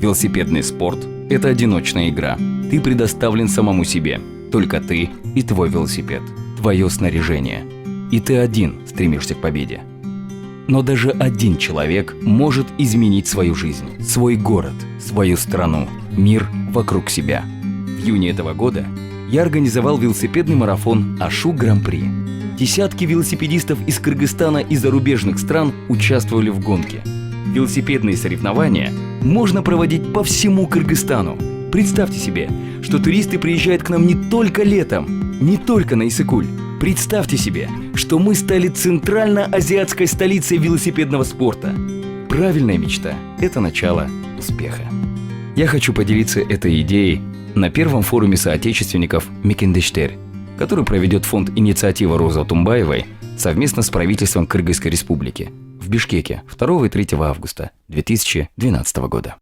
Велосипедный спорт – это одиночная игра. Ты предоставлен самому себе. Только ты и твой велосипед, твое снаряжение. И ты один стремишься к победе. Но даже один человек может изменить свою жизнь, свой город, свою страну, мир вокруг себя. В июне этого года я организовал велосипедный марафон Ашу Гран-при. Десятки велосипедистов из Кыргызстана и зарубежных стран участвовали в гонке. Велосипедные соревнования можно проводить по всему Кыргызстану. Представьте себе, что туристы приезжают к нам не только летом, не только на Иссык-Куль. Представьте себе, что мы стали центрально-азиатской столицей велосипедного спорта. Правильная мечта – это начало успеха. Я хочу поделиться этой идеей на первом форуме соотечественников Мекендештер, который проведет фонд «Инициатива Розы Тумбаевой» совместно с правительством Кыргызской Республики в Бишкеке 2 и 3 августа 2012 года.